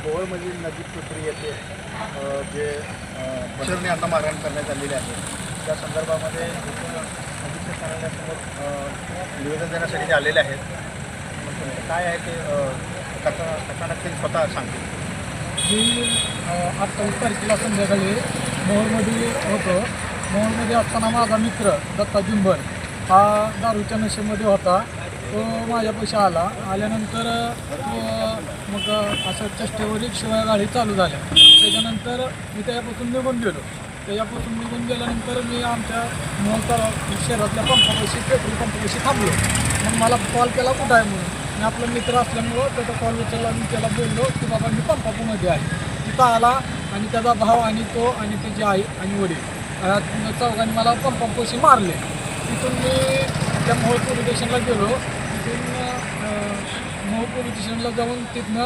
मोहोळमधील नजीक पुत्री येथे जे बसवणी यांना मारहाण करण्यात आलेली आहे त्या संदर्भामध्ये नजीकच्या कार्यालयासमोर निवेदन देण्यासाठी ते आलेले आहेत. मग काय आहे ते कथानक ते स्वतः सांगतील. मी 28 तारखेला संध्याकाळी मोहोळमध्ये होतो. मोहोळमध्ये असताना माझा मित्र दत्ता जिंबर हा दारूच्या नशेमध्ये होता. तो माझ्यापाशी आल्यानंतर मग असं चष्टेवर एक शिवाय गाडी चालू झाल्या. त्याच्यानंतर मी त्याच्यापासून निघून गेल्यानंतर मी आमच्या मोहोळ शहरातल्या पंपापाशी पेट्रोल पंपापाशी थांबलो. मग मला कॉल केला कुठं आहे म्हणून. मी आपला मित्र असल्यामुळं त्याचा कॉल उचलला. मी त्याला बोललो की बाबा मी पंपामध्ये आहे. तिथं आला आणि त्याचा भाव आणि तो आणि त्याची आई आणि वडील चौघांनी मला पंपापाशी मारले. तिथून मी त्या मोहोळ पोलीस स्टेशनला गेलो. तिथून मोहोळ पोलीस स्टेशनला जाऊन तिथनं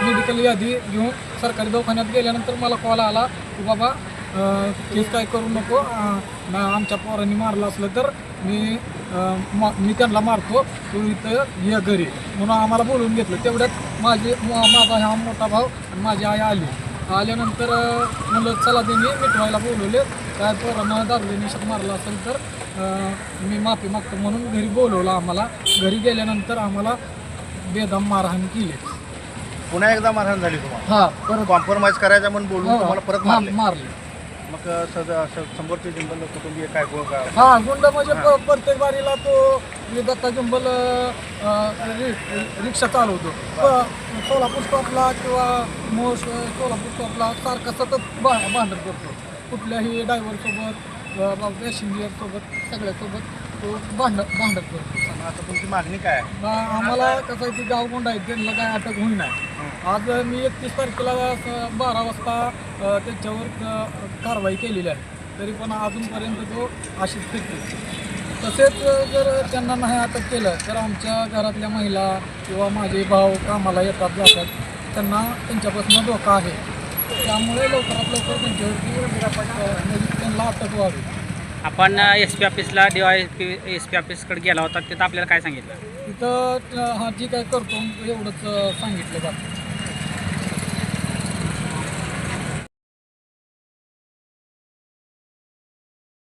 मेडिकल यादी घेऊन सरकारी दवाखान्यात गेल्यानंतर मला कॉल आला की बाबा केस काय करू नको, आमच्या पोरांनी मारलं असलं तर मी त्यांना मारतो, तू इथं ये घरी म्हणून आम्हाला बोलवून घेतलं. तेवढ्यात माझा हा मोठा भाऊ आणि माझी आई आल्यानंतर म्हणलं चला त्यांनी मिटवायला बोलवले. काय पोरांना दारू निशात मारला असेल तर मी माफी मागतो म्हणून घरी बोलवलं आम्हाला. घरी गेल्यानंतर आम्हाला बेदम मारहाण केली. पुन्हा एकदा मारहाण झाली तुम्हाला? हां, परत कॉम्प्रोमाइज करायचा म्हणून बोलून तुम्हाला परत मारले. मग समोरचे जिंबल कुटुंबीय काय गुंड म्हणजे प्रत्येक बारीला तो दत्ता जिंबल रिक्षा चालवतो. सोलापूर स्टॉपला किंवा सोलापूर स्टॉपला सारखा सतत भांडण करतो. कुठल्याही ड्रायव्हरसोबत पॅसेंजरसोबत सगळ्यासोबत तो भांडण करतो. आता तुमची मागणी काय आहे? आम्हाला कसं आहे की गावगुंड आहे, त्यांना काय अटक होईल नाही. आज मी 31 तारखेला 12 वाजता त्याच्यावर कारवाई केलेली आहे. तरी पण अजूनपर्यंत तो अशीच फिरतो. तसेच जर त्यांना नाही अटक केलं तर आमच्या घरातल्या महिला किंवा माझे भाऊ कामाला येतात जातात, त्यांच्यापासून धोका आहे. त्यामुळे लवकरात लवकर त्यांच्यावरती त्यांना अटक व्हावी. आपण SP ऑफिसला DYSP SP ऑफिसकडे गेला होता, तिथं आपल्याला काय सांगितलं? तिथं जी काय करतो एवढंच सांगितलं जातं.